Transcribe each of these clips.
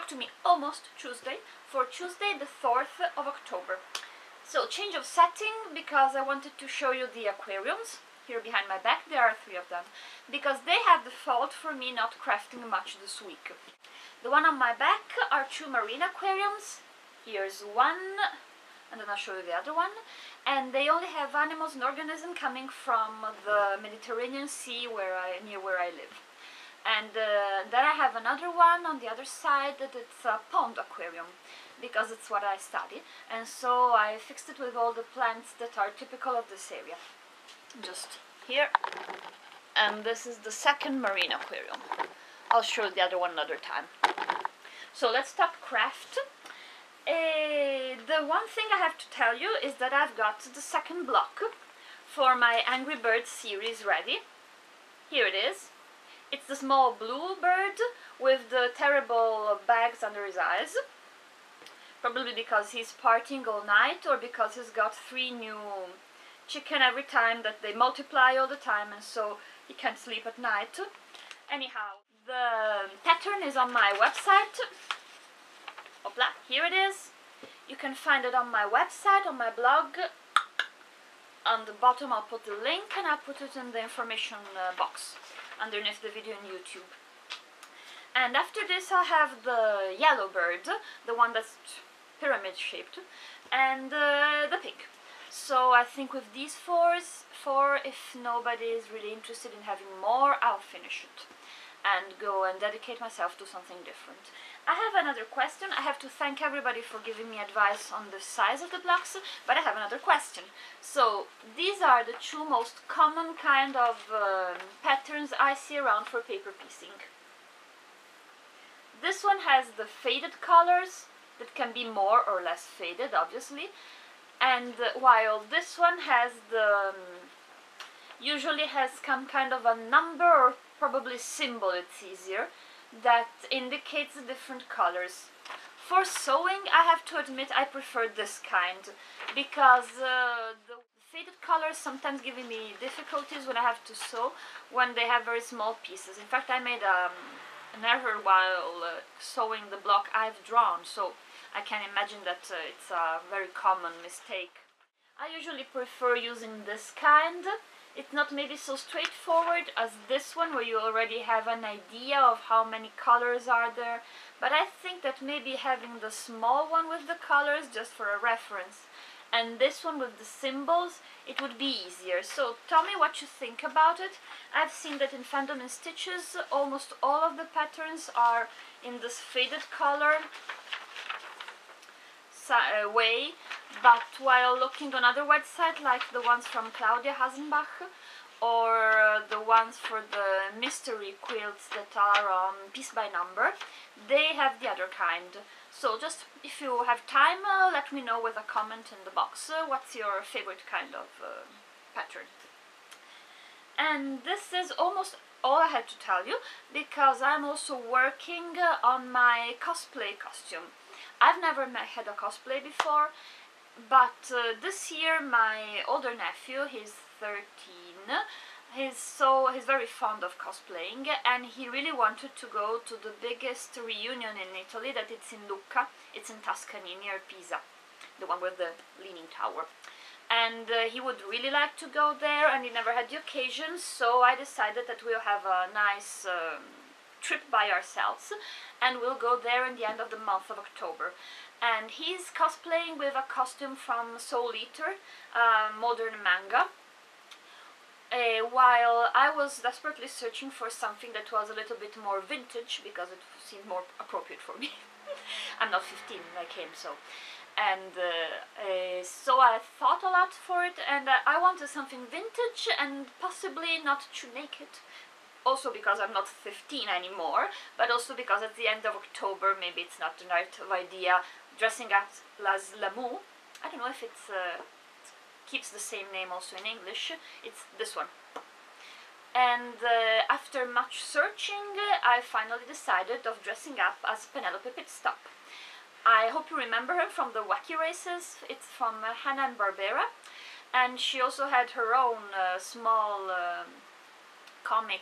to me almost Tuesday, for Tuesday the 4th of October. So change of setting, because I wanted to show you the aquariums. Here behind my back there are 3 of them, because they have the fault for me not crafting much this week. The one on my back are 2 marine aquariums. Here's one, and then I'll show you the other one. And they only have animals and organisms coming from the Mediterranean Sea near where I live. And then I have another one on the other side that it's a pond aquarium, because it's what I study. And so I fixed it with all the plants that are typical of this area. Just here. And this is the second marine aquarium. I'll show you the other one another time. So let's talk craft. The one thing I have to tell you is that I've got the second block for my Angry Birds series ready. Here it is. It's the small blue bird with the terrible bags under his eyes. Probably because he's partying all night, or because he's got 3 new chicken every time that they multiply all the time, and so he can't sleep at night. Anyhow, the pattern is on my website. Hopla, here it is. You can find it on my website, on my blog. On the bottom I'll put the link, and I'll put it in the information box underneath the video on YouTube. And after this I'll have the yellow bird, the one that's pyramid shaped, and the pig. So I think with these 4, if nobody is really interested in having more, I'll finish it and go and dedicate myself to something different. I have another question. I have to thank everybody for giving me advice on the size of the blocks, but I have another question. So these are the 2 most common kind of patterns I see around for paper piecing. This one has the faded colors that can be more or less faded, obviously, and while this one has the usually has some kind of a number or probably symbol, it's easier, that indicates the different colors. For sewing, I have to admit I prefer this kind, because the faded colors sometimes giving me difficulties when I have to sew, when they have very small pieces. In fact, I made an error while sewing the block I've drawn, so I can imagine that it's a very common mistake. I usually prefer using this kind. It's not maybe so straightforward as this one, where you already have an idea of how many colors are there, but I think that maybe having the small one with the colors, just for a reference, and this one with the symbols, it would be easier. So tell me what you think about it. I've seen that in Fandom and Stitches almost all of the patterns are in this faded color way, but while looking on other websites like the ones from Claudia Hasenbach or the ones for the mystery quilts that are on piece by number, they have the other kind. So just if you have time, let me know with a comment in the box what's your favorite kind of pattern. And this is almost all I had to tell you, because I'm also working on my cosplay costume. I've never had a cosplay before, but this year my older nephew, he's 13, he's very fond of cosplaying, and he really wanted to go to the biggest reunion in Italy, that it's in Lucca. It's in Tuscany, near Pisa, the one with the leaning tower. And he would really like to go there, and he never had the occasion, so I decided that we'll have a nice trip by ourselves, and we'll go there in the end of the month of October. And he's cosplaying with a costume from Soul Eater, modern manga, while I was desperately searching for something that was a little bit more vintage, because it seemed more appropriate for me. I'm not 15 when I came, so. And so I thought a lot for it, and I wanted something vintage and possibly not too naked. Also because I'm not 15 anymore, but also because at the end of October maybe it's not the right idea dressing up as Lamu. I don't know if it's keeps the same name also in English. It's this one. And after much searching, I finally decided of dressing up as Penelope Pitstop. I hope you remember her from the Wacky Races. It's from Hanna-Barbera, and she also had her own small comic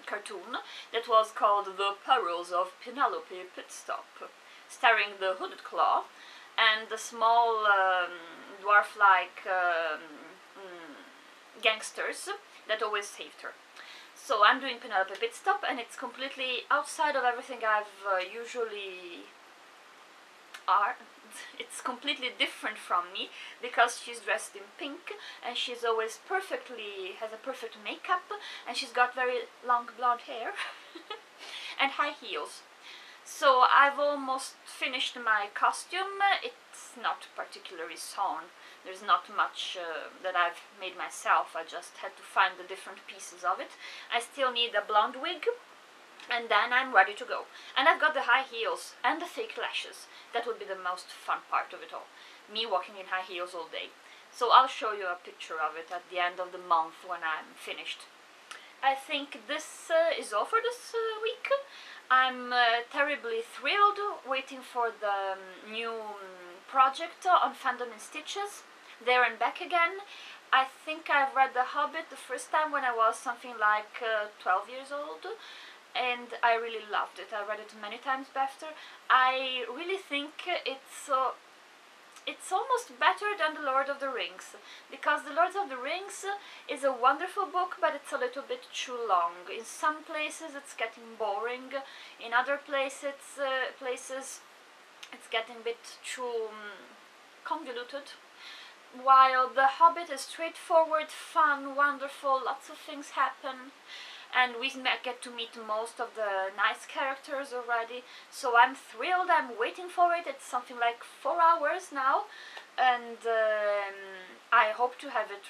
cartoon that was called The Perils of Penelope Pitstop, starring the Hooded Claw and the small dwarf-like gangsters that always saved her. So I'm doing Penelope Pitstop, and it's completely outside of everything I've usually are. It's completely different from me because she's dressed in pink and she's always has a perfect makeup, and she's got very long blonde hair and high heels. So I've almost finished my costume. It's not particularly sewn. There's not much that I've made myself. I just had to find the different pieces of it. I still need a blonde wig, and then I'm ready to go. And I've got the high heels and the fake lashes. That would be the most fun part of it all. Me walking in high heels all day. So I'll show you a picture of it at the end of the month when I'm finished. I think this is all for this week. I'm terribly thrilled, waiting for the new project on Fandom in Stitches, There and Back Again. I think I've read The Hobbit the first time when I was something like 12 years old, and I really loved it. I read it many times after. I really think it's almost better than The Lord of the Rings, because The Lord of the Rings is a wonderful book, but it's a little bit too long. In some places it's getting boring, in other places it's getting a bit too convoluted, while The Hobbit is straightforward, fun, wonderful, lots of things happen, and we get to meet most of the nice characters already. So I'm thrilled, I'm waiting for it. It's something like 4 hours now, and I hope to have it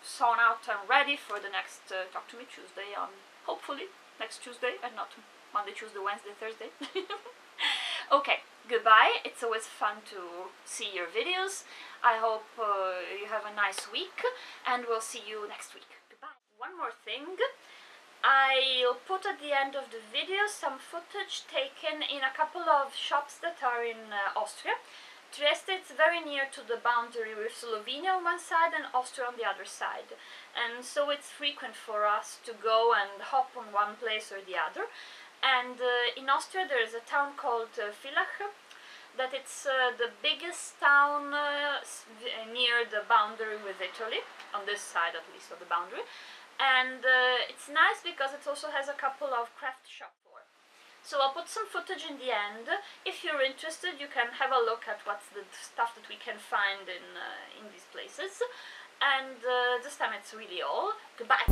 sewn out and ready for the next Talk to Me Tuesday, on hopefully next Tuesday, and not Monday, Tuesday, Wednesday, Thursday. Okay, goodbye. It's always fun to see your videos. I hope you have a nice week, and we'll see you next week. Goodbye. One more thing. I'll put at the end of the video some footage taken in a couple of shops that are in Austria. Trieste is very near to the boundary with Slovenia on one side and Austria on the other side, and so it's frequent for us to go and hop on one place or the other. And in Austria there is a town called Villach, that it's the biggest town near the boundary with Italy, on this side at least of the boundary. And it's nice because it also has a couple of craft shops. So I'll put some footage in the end. If you're interested, you can have a look at what's the stuff that we can find in these places. And this time it's really all. Goodbye!